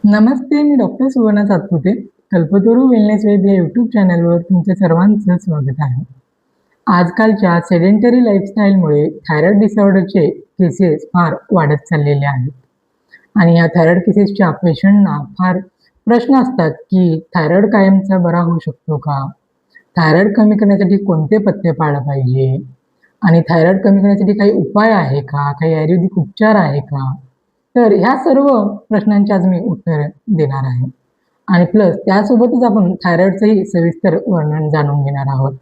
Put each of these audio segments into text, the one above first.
नमस्ते, मी doctor Suvarna Satpute. Kalpataru wellness web या YouTube चॅनलवर तुमच्या सर्वांचं स्वागत आहे. आजकालच्या सेडेंटरी लाईफस्टाईलमुळे थायरॉइड डिसऑर्डरचे केसेस फार वाढत चाललेले आहेत. आणि या थायरॉइड केसेसच्या पेशंटना फार प्रश्न असतात की थायरॉइड कायमचा बरा होऊ शकतो का? थायरॉइड कमी करण्यासाठी कोणते पथ्य पाळलं पाहिजे? आणि थायरॉइड कमी करण्यासाठी काही उपाय आहे का? काही आयुर्वेदिक उपचार आहे का? तर ह्या सर्व प्रश्नांची आज मी उत्तर देणार आहे. आणि प्लस त्यासोबतच आपण थायरॉइडचंही सविस्तर वर्णन जाणून घेणार आहोत.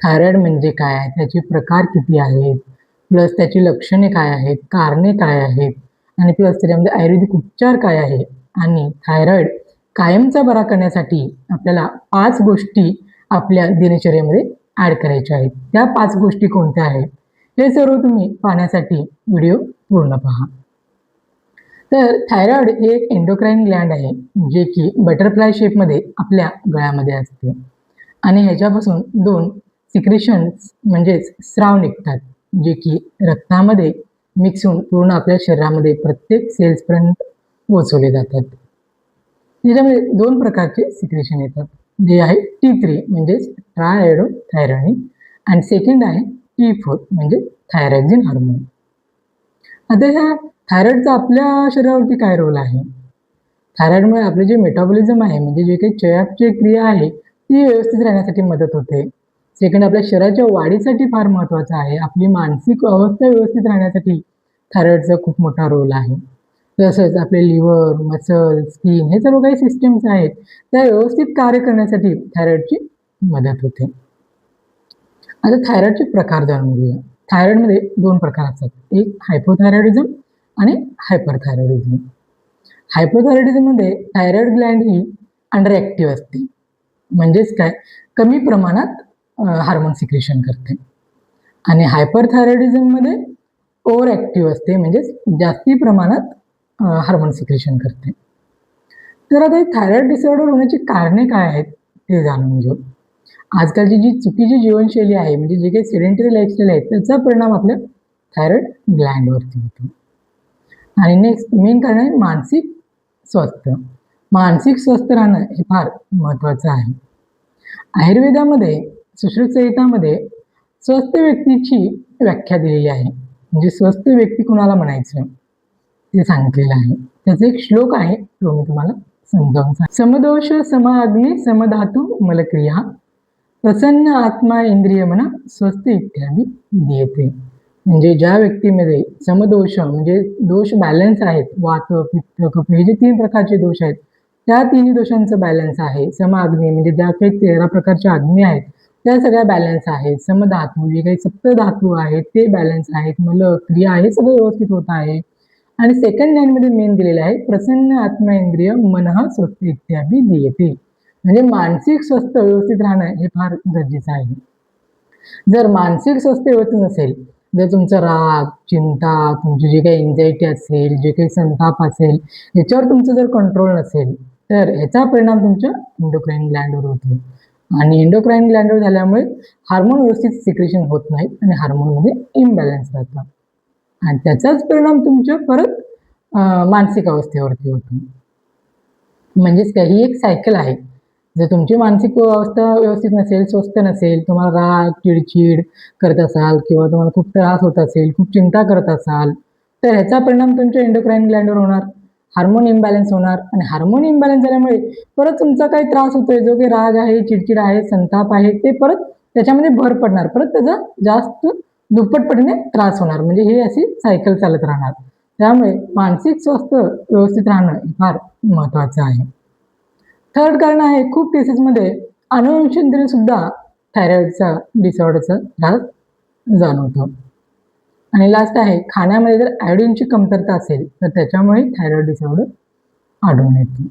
थायरॉइड म्हणजे काय? त्याचे प्रकार किती आहेत? प्लस त्याची लक्षणे काय आहेत? कारणे काय आहेत? आणि प्लस त्याच्यामध्ये आयुर्वेदिक उपचार काय आहे? आणि थायरॉइड कायमचा बरा करण्यासाठी आपल्याला 5 गोष्टी आपल्या दिनचर्येमध्ये ॲड करायच्या आहेत. त्या 5 गोष्टी कोणत्या आहेत? हे सर्व तुम्ही पाहण्यासाठी व्हिडिओ पूर्ण पहा. तर थायरॉइड हे एक एंडोक्राईन ग्लँड आहे, जे की बटरफ्लाय शेपमध्ये आपल्या गळ्यामध्ये असते. आणि ह्याच्यापासून 2 सिक्रेशन्स म्हणजेच स्राव निघतात, जे की रक्तामध्ये मिक्स होऊन पूर्ण आपल्या शरीरामध्ये प्रत्येक सेल्सपर्यंत पोहोचवले जातात. त्याच्यामध्ये 2 प्रकारचे सिक्रेशन येतात, जे आहे T3 म्हणजेच ट्रायआयोडोथायरॉनिन आणि सेकंड आहे T4 म्हणजे थायरॉक्सिन हार्मोन. आता ह्या थायरॉइडचा आपल्या शरीरावरती काय रोल आहे? थायरॉइडमुळे आपले जे मेटाबॉलिझम आहे, म्हणजे जे काही चयापचय क्रिया आहे, ती व्यवस्थित राहण्यासाठी मदत होते. सेकंड, आपल्या शरीराच्या वाढीसाठी फार महत्त्वाचं आहे. आपली मानसिक अवस्था व्यवस्थित राहण्यासाठी थायरॉइडचा खूप मोठा रोल आहे. तसंच आपले लिव्हर, मसल, स्किन हे सर्व काही सिस्टम्स आहेत, त्या व्यवस्थित कार्य करण्यासाठी थायरॉइडची मदत होते. आता थायरॉइडचे प्रकार जाणून घेऊया. थायरॉइडमध्ये 2 प्रकार असतात. एक हायपोथायरॉइडिझम आणि हायपरथायरॉइडिझम. हायपोथायरॉइडिझममध्ये थायरॉइड ग्लँड ही अंडर ॲक्टिव्ह असते. म्हणजेच काय, कमी प्रमाणात हार्मोन सिक्रेशन करते. आणि हायपरथायरॉइडिझममध्ये ओव्हर ॲक्टिव्ह असते, म्हणजेच जास्ती प्रमाणात हार्मोन सिक्रेशन करते. तर आता थायरॉइड डिसऑर्डर होण्याची कारणे काय आहेत ते जाणून घेऊ. आजकालची जी चुकीची जीवनशैली आहे, म्हणजे जे काही सेडेंटरी लाईफस्टाईल आहे, त्याचा परिणाम आपल्या थायरॉइड ग्लँडवरती होतो. आणि नेक्स्ट मेन कारण आहे मानसिक स्वास्थ्य. मानसिक स्वस्थ राहणं हे फार महत्त्वाचं आहे. आयुर्वेदामध्ये सुश्रुत संहितामध्ये स्वस्थ व्यक्तीची व्याख्या दिलेली आहे. म्हणजे स्वस्थ व्यक्ती कुणाला म्हणायचं ते सांगितलेलं आहे. त्याचा एक श्लोक आहे, तो मी तुम्हाला समजावून सांगतो. समदोष समअग्नी समधातू मलक्रिया प्रसन्न आत्मा इंद्रिय मना स्वस्थ इत्यादी दीयते. म्हणजे ज्या व्यक्तीमध्ये समदोष म्हणजे दोष बॅलन्स आहेत, वात, पित्त, कफ हे जे 3 प्रकारचे दोष आहेत, त्या 3 दोषांचं बॅलन्स आहे. समअग्नी म्हणजे ज्या काही 13 प्रकारच्या अग्नी आहेत, त्या सगळ्या बॅलन्स आहेत. समधातू जे काही सप्तधातू आहेत ते बॅलन्स आहेत. मल, क्रिया हे सगळं व्यवस्थित होत आहे. आणि सेकंड लाईनमध्ये मेन दिलेलं आहे, प्रसन्न आत्मा इंद्रिय मनः स्वस्थ इत्यादी दीयते. म्हणजे मानसिक स्वास्थ्य व्यवस्थित राहणं हे फार गरजेचं आहे. जर मानसिक स्वास्थ्य व्यवस्थित नसेल, जर तुमचा राग, चिंता, तुमची जी काही एन्झायटी असेल, जे काही संताप असेल, याच्यावर तुमचं जर कंट्रोल नसेल, तर ह्याचा परिणाम तुमच्या एंडोक्राईन ग्लँडवर होतो. आणि एंडोक्राईन ग्लँडवर झाल्यामुळे हार्मोन व्यवस्थित सिक्रेशन होत नाहीत आणि हार्मोनमध्ये इम्बॅलन्स राहतात. आणि त्याचाच परिणाम तुमच्या परत मानसिक अवस्थेवरती होतो. म्हणजेच काय, ही एक सायकल आहे. जर तुमची मानसिक अवस्था व्यवस्थित नसेल, स्वस्थ नसेल, तुम्हाला राग, चिडचिड करत असाल किंवा तुम्हाला खूप त्रास होत असेल, खूप चिंता करत असाल, तर ह्याचा परिणाम तुमच्या एंडोक्राईन ग्लँडवर होणार. हार्मोन इम्बॅलन्स होणार आणि हार्मोन इम्बॅलन्स झाल्यामुळे परत तुमचा काही त्रास होतोय, जो काही राग आहे, चिडचिड आहे, संताप आहे, ते परत त्याच्यामध्ये भर पडणार. परत त्याचा जास्त दुप्पटपटीने त्रास होणार. म्हणजे ही अशी सायकल चालत राहणार. त्यामुळे मानसिक स्वास्थ्य व्यवस्थित राहणं फार महत्त्वाचं आहे. थर्ड कारण आहे, खूप केसेसमध्ये अनुवंशिकतेने सुद्धा थायरॉइडचा डिसऑर्डरचा त्रास जाणवतो. आणि लास्ट आहे, खाण्यामध्ये जर आयोडीनची कमतरता असेल तर त्याच्यामुळे थायरॉइड डिसऑर्डर आढळून येते.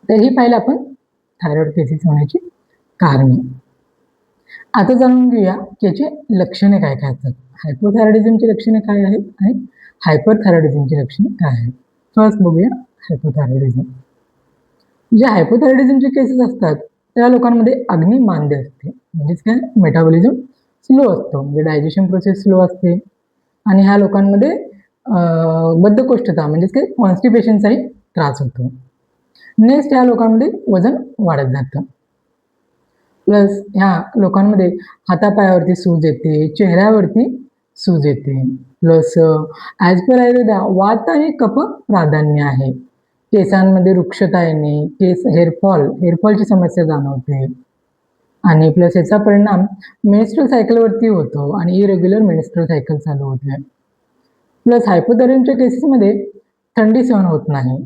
तर ही पाहिलं आपण थायरॉइड केसेस होण्याची कारणे. आता जाणून घेऊया की याचे लक्षणे काय काय असतात. हायपोथायरॉइडिझमची लक्षणे काय आहेत आणि हायपरथायरॉइडिझमची लक्षणे काय आहेत. फर्स्ट बघूया हायपोथायरॉइडिझम. जे हायपोथायरॉइडिझमचे केसेस असतात त्या लोकांमध्ये अग्निमांद्य असते. म्हणजेच काय, मेटाबॉलिझम स्लो असतो, म्हणजे डायजेशन प्रोसेस स्लो असते. आणि ह्या लोकांमध्ये बद्धकोष्ठता म्हणजेच काय, कॉन्स्टिपेशनचाही त्रास होतो. नेक्स्ट ह्या लोकांमध्ये वजन वाढत जातं. प्लस ह्या लोकांमध्ये हातापायावरती सूज येते, चेहऱ्यावरती सूज येते. प्लस ॲज पर आयुर्वेदा वात आणि कफ प्राधान्य आहे. केसांमध्ये रुक्षता येणे, केस हेअरफॉलची समस्या जाणवते आणि प्लस याचा परिणाम मेन्स्ट्रुअल सायकलवरती होतो आणि इरेग्युलर मेन्स्ट्रुअल सायकल चालू होते. प्लस हायपोथायरॉइडच्या केसेसमध्ये थंडी सहन होत नाही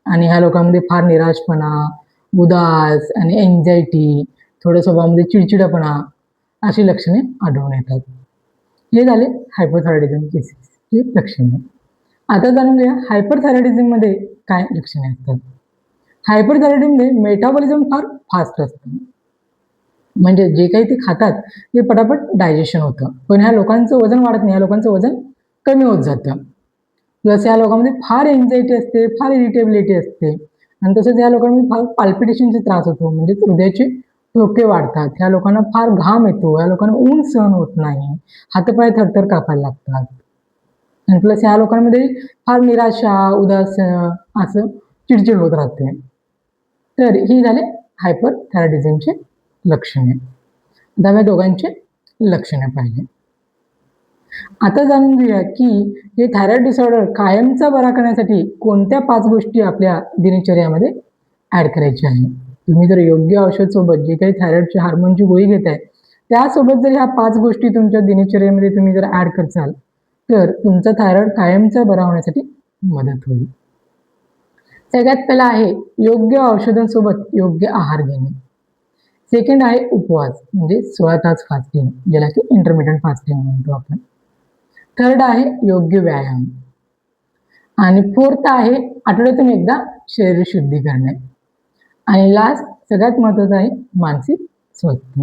आणि ह्या लोकांमध्ये फार निराशपणा, उदास आणि एन्झायटी, थोडं स्वभावामध्ये चिडचिडापणा अशी लक्षणे आढळून येतात. हे झाले हायपोथायरॉइडिझम केसेसची लक्षणे. आता जाणून घ्या हायपरथायरॉइडिझममध्ये काय लक्षणे असतात. हायपरथायरॉइडिझममध्ये मेटाबॉलिझम फार फास्ट असतं. म्हणजे जे काही ते खातात ते पटापट डायजेशन होतं. पण ह्या लोकांचं वजन वाढत नाही, ह्या लोकांचं वजन कमी होत जातं. प्लस या लोकांमध्ये फार एन्झायटी असते, फार इरिटेबिलिटी असते आणि तसंच या लोकांमध्ये फार पाल्पिटेशनचा त्रास होतो, म्हणजे हृदयाचे ठोके वाढतात. ह्या लोकांना फार घाम येतो, या लोकांना ऊन सहन होत नाही, हातपाय थरथर कापायला लागतात आणि प्लस या लोकांमध्ये फार निराशा, उदास असं चिडचिड होत राहते. तर ही झाले हायपरथायरॉइडिझमचे लक्षणे. आता या दोघांचे लक्षणे पाहिले. आता जाणून घेऊया की हे थायरॉइड डिसऑर्डर कायमचा बरा करण्यासाठी कोणत्या 5 गोष्टी आपल्या दिनचर्यामध्ये ॲड करायच्या आहे. तुम्ही जर योग्य औषध सोबत जे काही थायरॉइडची हार्मोनची गोळी घेताय, त्यासोबत जर ह्या 5 गोष्टी तुमच्या दिनचर्येमध्ये तुम्ही जर ॲड करसाल, तर तुमचा थायरॉइड कायमचा बरा होण्यासाठी मदत होईल. सगळ्यात पहिला आहे योग्य औषधांसोबत योग्य आहार घेणे. सेकंड आहे उपवास म्हणजे 16 तास फास्टिंग, ज्याला की इंटरमिटेंट फास्टिंग म्हणतो आपण. थर्ड आहे योग्य व्यायाम आणि फोर्थ आहे आठवड्यातून एकदा शरीर शुद्धी करणे आणि लास्ट सगळ्यात महत्त्वाचं आहे मानसिक स्वास्थ्य.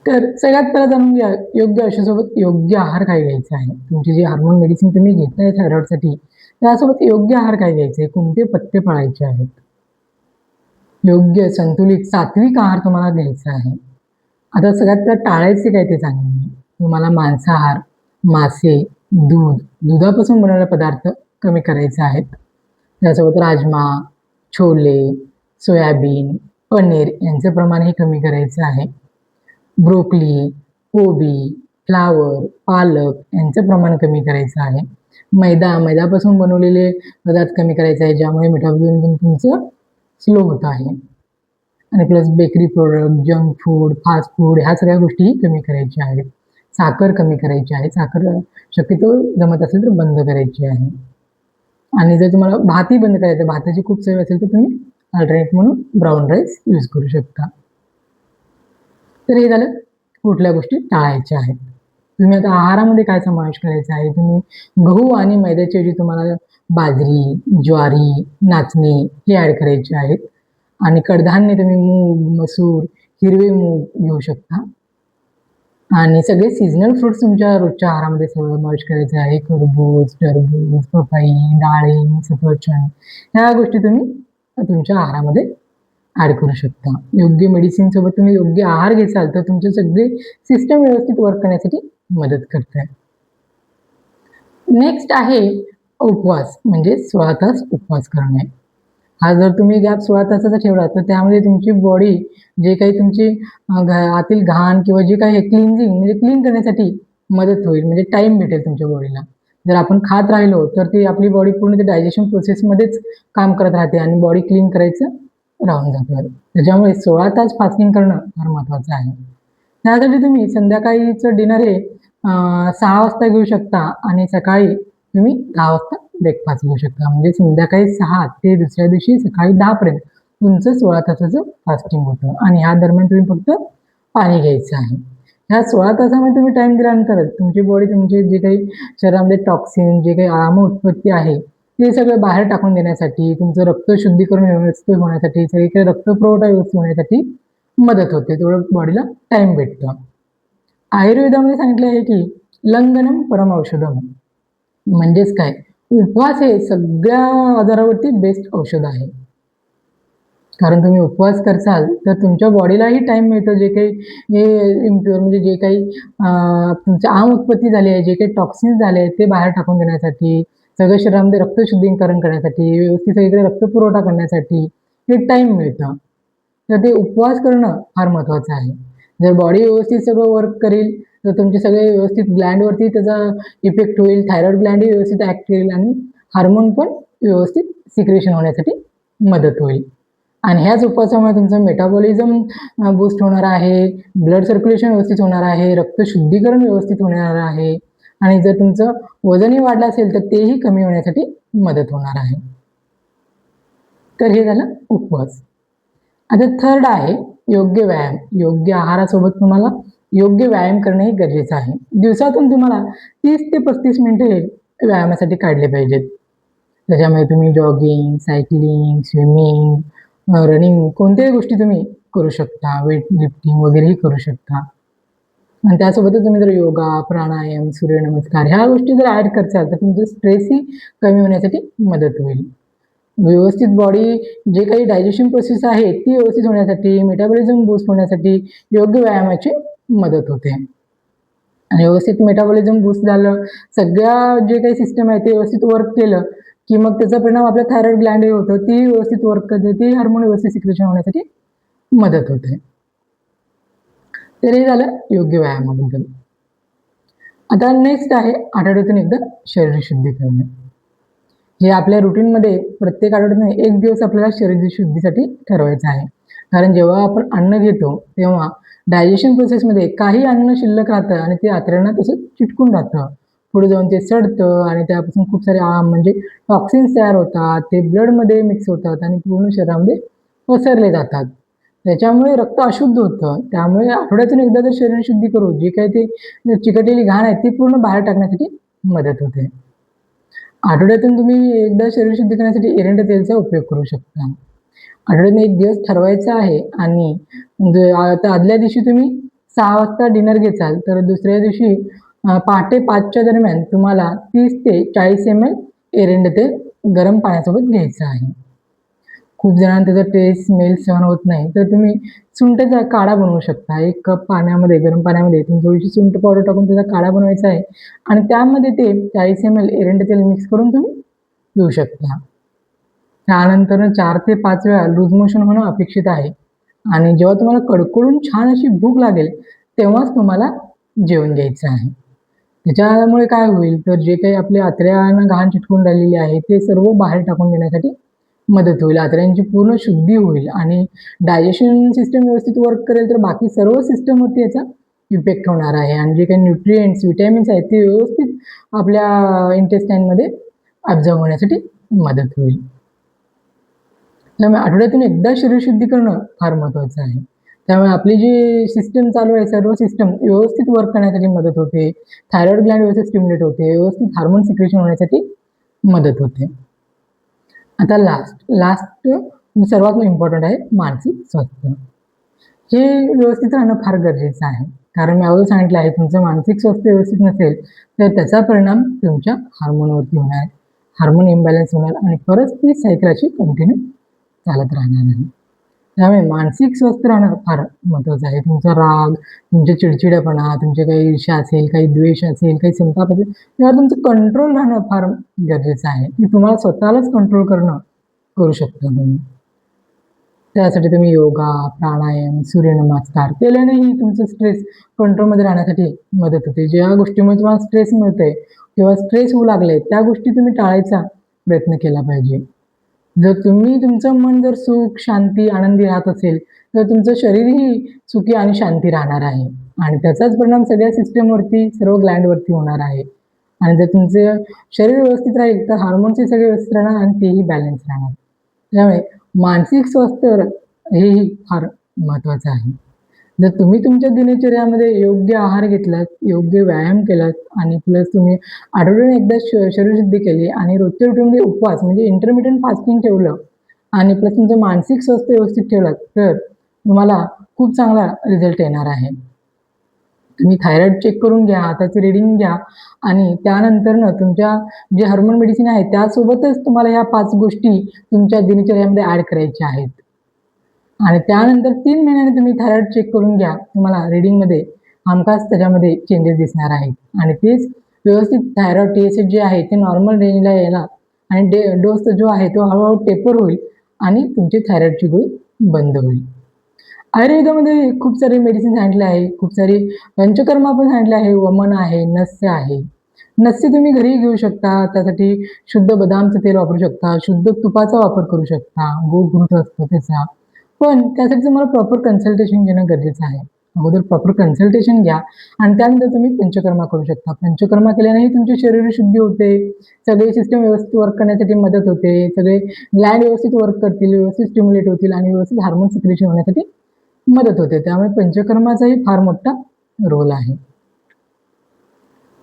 तर सगळ्यात पहिला जाणून घ्या योग्य औषधासोबत योग्य आहार काय घ्यायचा आहे. तुमची जी हार्मोन मेडिसिन तुम्ही घेताय थायरॉइडसाठी त्यासोबत योग्य आहार काय घ्यायचे आहे, कोणते पथ्य पाळायचे आहेत. योग्य संतुलित सात्विक आहार तुम्हाला घ्यायचा आहे. आता सगळ्यात पहिला टाळायचे काय ते सांगेन मी. तुम्हाला मांसाहार, मासे, दुधापासून बनवलेले पदार्थ कमी करायचे आहेत. त्यासोबत राजमा, छोले, सोयाबीन, पनीर यांचं प्रमाणही कमी करायचं आहे. ब्रोकली, कोबी, फ्लावर, पालक यांचं प्रमाण कमी करायचं आहे. मैद्यापासून बनवलेले पदार्थ कमी करायचे आहे, ज्यामुळे मेटाबॉलिझम तुमचं स्लो होत आहे. आणि plus bakery product, junk food, fast food ह्या सगळ्या गोष्टीही कमी करायच्या आहेत. साखर कमी करायची आहे. साखर शक्यतो जमत असेल तर बंद करायची आहे. आणि जर तुम्हाला भातही बंद करायचं, भाताची खूप सवय असेल तर तुम्ही अल्टरनेट म्हणून ब्राऊन राईस यूज करू शकता. तर हे झालं कुठल्या गोष्टी टाळायच्या आहेत. तुम्ही आता आहारामध्ये काय समावेश करायचा आहे. तुम्ही गहू आणि मैद्याच्या ऐवजी तुम्हाला बाजरी, ज्वारी, नाचणी हे ॲड करायचे आहेत आणि कडधान्य तुम्ही मूग, मसूर, हिरवे मूग घेऊ शकता आणि सगळे सीझनल फ्रुट्स तुमच्या रोजच्या आहारामध्ये समावेश करायचे आहे. खरबूज, टरबूज, पपई, डाळिंब, सफरचंद ह्या गोष्टी तुम्ही तुमच्या आहारामध्ये ॲड करू शकता. योग्य मेडिसिनसोबत तुम्ही योग्य आहार घेसाल तर तुमचे सगळे सिस्टम व्यवस्थित वर्क करण्यासाठी मदत करते. नेक्स्ट आहे उपवास म्हणजे 16 तास उपवास करणे. हा जर तुम्ही गॅप 16 तासाचा ठेवला तर त्यामध्ये तुमची बॉडी जे काही तुमची आतील घाण किंवा जे काही क्लिन्झिंग म्हणजे क्लीन करण्यासाठी मदत होईल, म्हणजे टाईम भेटेल तुमच्या बॉडीला. जर आपण खात राहिलो तर ती आपली बॉडी पूर्ण ते डायजेशन प्रोसेसमध्येच काम करत राहते आणि बॉडी क्लीन करायचं राहून जातं. त्याच्यामुळे 16 तास फास्टिंग करणं फार महत्त्वाचं आहे. त्यासाठी तुम्ही संध्याकाळीचं डिनर हे 6 वाजता घेऊ शकता आणि सकाळी तुम्ही 10 वाजता ब्रेकफास्ट घेऊ शकता. म्हणजे संध्याकाळी 6 ते दुसऱ्या दिवशी सकाळी 10 पर्यंत तुमचं 16 तासाचं फास्टिंग होतं आणि ह्या दरम्यान तुम्ही फक्त पाणी घ्यायचं आहे. ह्या 16 तासामध्ये तुम्ही टाईम दिल्यानंतर तुमची बॉडी तुमचे जे काही शरीरामध्ये टॉक्सिन, जे काही आम उत्पत्ती आहे ते सगळं बाहेर टाकून देण्यासाठी, तुमचं रक्त शुद्धीकरण व्यवस्थित होण्यासाठी, सगळीकडे रक्तपुरवठा व्यवस्थित होण्यासाठी मदत होते. तेवढं बॉडीला टाईम भेटतं. आयुर्वेदामध्ये सांगितलं आहे की लंघनम परम औषधम म्हणजेच काय, उपवास हे सगळ्या आजारावरती बेस्ट औषध आहे. कारण तुम्ही उपवास करसाल तर तुमच्या बॉडीलाही टाईम मिळतं, जे काही हे इम्प्युअर म्हणजे जे काही तुमची आम उत्पत्ती झाली आहे, जे काही टॉक्सिन्स झाले आहेत ते बाहेर टाकून देण्यासाठी, सगळं शरीरामध्ये रक्त शुद्धीकरण करण्यासाठी, व्यवस्थित सगळीकडे रक्तपुरवठा करण्यासाठी हे टाईम मिळतं. तर ते उपवास करणं फार महत्त्वाचं आहे. जर बॉडी व्यवस्थित सगळं वर्क करेल, तर तुमचे सगळे व्यवस्थित ग्लँडवरती त्याचा इफेक्ट होईल. थायरॉईड ग्लँडही व्यवस्थित ॲक्ट करेल आणि हार्मोन पण व्यवस्थित सिक्रेशन होण्यासाठी मदत होईल. आणि ह्याच उपवासामुळे तुमचं मेटाबॉलिझम बूस्ट होणार आहे, ब्लड सर्क्युलेशन व्यवस्थित होणार आहे, रक्त शुद्धीकरण व्यवस्थित होणार आहे आणि जर तुमचं वजनही वाढलं असेल, तर तेही कमी होण्यासाठी मदत होणार आहे. तर हे झालं उपवास. आता थर्ड आहे योग्य व्यायाम. योग्य आहारासोबत तुम्हाला योग्य व्यायाम करणंही गरजेचं आहे. दिवसातून तुम्हाला 30 ते 35 मिनिटे व्यायामासाठी काढले पाहिजेत. त्याच्यामध्ये तुम्ही जॉगिंग, सायकलिंग, स्विमिंग, रनिंग कोणत्याही गोष्टी तुम्ही करू शकता. वेट लिफ्टिंग वगैरेही करू शकता. आणि त्यासोबतच तुम्ही जर योगा, प्राणायाम, सूर्यनमस्कार ह्या गोष्टी जर ॲड करताल, तर तुमचं स्ट्रेसही कमी होण्यासाठी मदत होईल. व्यवस्थित बॉडी जे काही डायजेशन प्रोसेस आहे ती व्यवस्थित होण्यासाठी, मेटाबॉलिझम बूस्ट होण्यासाठी योग्य व्यायामाची मदत होते. आणि व्यवस्थित मेटाबॉलिझम बूस्ट झालं, सगळ्या जे काही सिस्टम आहे ते व्यवस्थित वर्क केलं, की मग त्याचा परिणाम आपल्या थायरॉईड ग्लँडही होतो. ती व्यवस्थित वर्क करते, ती हार्मोन व्यवस्थित सिक्रेशन होण्यासाठी मदत होते. तर हे झालं योग्य व्यायामाबद्दल. आता नेक्स्ट आहे आठवड्यातून एकदा शरीर शुद्धी करणे. हे आपल्या रुटीनमध्ये प्रत्येक आठवड्यातून 1 दिवस आपल्याला शरीर शुद्धीसाठी ठरवायचं आहे. कारण जेव्हा आपण अन्न घेतो, तेव्हा डायजेशन प्रोसेसमध्ये काही अन्न शिल्लक राहतं आणि ते आतड्यांना तसंच चिटकून राहतं. पुढे जाऊन ते सडतं आणि त्यापासून खूप सारे म्हणजे टॉक्सिन्स तयार होतात. ते ब्लडमध्ये मिक्स होतात आणि पूर्ण शरीरामध्ये पसरले जातात. त्याच्यामुळे रक्त अशुद्ध होतं. त्यामुळे आठवड्यातून एकदा जर शरीर शुद्धी करू, जी काही ते चिकटलेली घाण आहे, ती पूर्ण बाहेर टाकण्यासाठी मदत होते. आठवड्यातून तुम्ही एकदा शरीर शुद्धी करण्यासाठी एरंड तेलचा उपयोग करू शकता. आठवड्यातून 1 दिवस ठरवायचा आहे आणि म्हणजे आता आदल्या दिवशी तुम्ही 6 वाजता डिनर घेचाल, तर दुसऱ्या दिवशी पहाटे 5च्या दरम्यान तुम्हाला 30 ते 40 ml एरंड तेल गरम पाण्यासोबत घ्यायचं आहे. खूप जणांना त्याचा टेस्ट, स्मेल सहन होत नाही, तर तुम्ही सुंठचा काढा बनवू शकता. 1 कप पाण्यामध्ये, गरम पाण्यामध्ये तुम्ही थोडीशी सुंठ पावडर टाकून त्याचा काढा बनवायचा आहे आणि त्यामध्ये ते 40 ml एरंड तेल मिक्स करून तुम्ही पिऊ शकता. त्यानंतर 4 ते 5 वेळा लूज मोशन होणं अपेक्षित आहे आणि जेव्हा तुम्हाला कडकडून छान अशी भूक लागेल, तेव्हाच तुम्हाला जेवण घ्यायचं आहे. त्याच्यामुळे काय होईल, तर जे काही आपल्या आतड्यांना घाण चिटकून राहिलेली आहे, ते सर्व बाहेर टाकून देण्यासाठी मदत होईल. आतड्यांची पूर्ण शुद्धी होईल आणि डायजेशन सिस्टम व्यवस्थित वर्क करेल, तर बाकी सर्व सिस्टमवरती याचा इफेक्ट होणार आहे आणि जे काही न्यूट्रिएंट्स, व्हिटॅमिन्स आहेत, ते व्यवस्थित आपल्या इंटेस्टाईनमध्ये ॲब्झॉर्ब होण्यासाठी मदत होईल. त्यामुळे आठवड्यातून एकदा शरीरशुद्धी करणं फार महत्त्वाचं आहे. त्यामुळे आपली जी सिस्टम चालू आहे, सर्व सिस्टम व्यवस्थित वर्क करण्यासाठी मदत होते. थायरॉईड ग्लँड व्यवस्थित स्टिम्युलेट होते. व्यवस्थित हार्मोन सिक्रेशन होण्यासाठी मदत होते. आता लास्ट सर्वात इम्पॉर्टंट आहे मानसिक स्वास्थ्य. हे व्यवस्थित राहणं फार गरजेचं आहे. कारण मी अगोदर सांगितलं आहे, तुमचं मानसिक स्वास्थ्य व्यवस्थित नसेल, तर त्याचा परिणाम तुमच्या हार्मोनवरती होणार. हार्मोन इम्बॅलन्स होणार आणि परत ती सायकल अशी कंटिन्यू चालत राहणार आहे. त्यामुळे मानसिक स्वस्थ राहणं फार महत्त्वाचं आहे. तुमचा राग, तुमचे चिडचिडेपणा, तुमचे काही ईर्ष्या असेल, काही द्वेष असेल, काही संताप असेल, त्यावर तुमचं कंट्रोल राहणं फार गरजेचं आहे. की तुम्हाला स्वतःलाच कंट्रोल करू शकता तुम्ही. त्यासाठी तुम्ही योगा, प्राणायाम, सूर्यनमस्कार केल्यानेही तुमचं स्ट्रेस कंट्रोलमध्ये राहण्यासाठी मदत होते. ज्या गोष्टीमुळे तुम्हाला स्ट्रेस मिळतोय किंवा स्ट्रेस होऊ लागले, त्या गोष्टी तुम्ही टाळायचा प्रयत्न केला पाहिजे. जर तुम्ही तुमचं मन जर सुख, शांती, आनंदी राहत असेल, तर तुमचं शरीरही सुखी आणि शांती राहणार आहे आणि त्याचाच परिणाम सगळ्या सिस्टमवरती, सर्व ग्लँडवरती होणार आहे आणि जर तुमचं शरीर व्यवस्थित राहील, तर हार्मोन्सही सगळे व्यवस्थित राहणार आणि तेही बॅलन्स राहणार. त्यामुळे मानसिक स्वास्थ्य हेही फार महत्त्वाचं आहे. जर तुम्ही तुमच्या दिनचर्यामध्ये योग्य आहार घेतलात, योग्य व्यायाम केलात आणि प्लस तुम्ही आठवड्यातून एकदा शरीरशुद्धी केली आणि रोजच्या रुटीनमध्ये उपवास म्हणजे इंटरमिटेंट फास्टिंग ठेवलं आणि प्लस तुमचं मानसिक स्वास्थ्य व्यवस्थित ठेवलात, तर तुम्हाला खूप चांगला रिझल्ट येणार आहे. तुम्ही थायरॉईड चेक करून घ्या, त्याची रीडिंग घ्या आणि त्यानंतरनं तुमच्या जे हार्मोन मेडिसिन आहे, त्यासोबतच तुम्हाला ह्या 5 गोष्टी तुमच्या दिनचर्यामध्ये ॲड करायच्या आहेत. आणि त्यानंतर 3 महिन्यांनी तुम्ही थायरॉईड चेक करून घ्या. तुम्हाला रीडिंगमध्ये हमखास त्याच्यामध्ये चेंजेस दिसणार आहेत आणि तेच व्यवस्थित थायरॉइड TSH जे आहे ते नॉर्मल रेंजला येणार आणि डोस जो आहे तो हळूहळू टेपर होईल आणि तुमची थायरॉइडची गोळी बंद होईल. आयुर्वेदामध्ये खूप सारे मेडिसिन सांगितले आहे, खूप सारी पंचकर्मा पण सांगितले आहे, वमन आहे, नस्य आहे. नस्य तुम्ही घरीही घेऊ शकता. त्यासाठी शुद्ध बदामचं तेल वापरू शकता, शुद्ध तुपाचा वापर करू शकता, गोघृत असतो त्याचा. पण त्यासाठी तुम्हाला प्रॉपर कन्सल्टेशन घेणं गरजेचं आहे. अगोदर प्रॉपर कन्सल्टेशन घ्या आणि त्यानंतर तुम्ही पंचकर्मा करू शकता. पंचकर्मा केल्यानेही तुमची शरीर शुद्धी होते, सगळे सिस्टम व्यवस्थित वर्क करण्यासाठी मदत होते, सगळे ग्लँड व्यवस्थित वर्क करतील, व्यवस्थित स्टिम्युलेट होतील आणि व्यवस्थित हार्मोन सिक्रेशन होण्यासाठी मदत होते. त्यामुळे पंचकर्माचाही फार मोठा रोल आहे.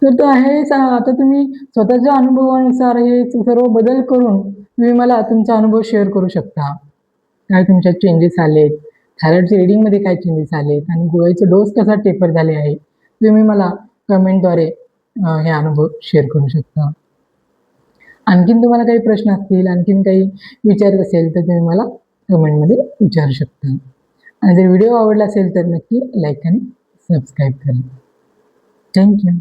तर तो आहे आता तुम्ही स्वतःच्या अनुभवानुसार हे सर्व बदल करून तुम्ही मला तुमचा अनुभव शेअर करू शकता. काय तुमच्यात चेंजेस आलेत, थायरॉइडच्या रिडिंगमध्ये काय चेंजेस आलेत आणि गोळ्याचे डोस कसा टेपर झाले आहे, तुम्ही मला कमेंटद्वारे हे अनुभव शेअर करू शकता. आणखीन तुम्हाला काही प्रश्न असतील, आणखीन काही विचारायचं असेल तर तुम्ही मला कमेंटमध्ये विचारू शकता. आणि जर व्हिडिओ आवडला असेल तर नक्की लाईक आणि सबस्क्राईब करा. Thank you.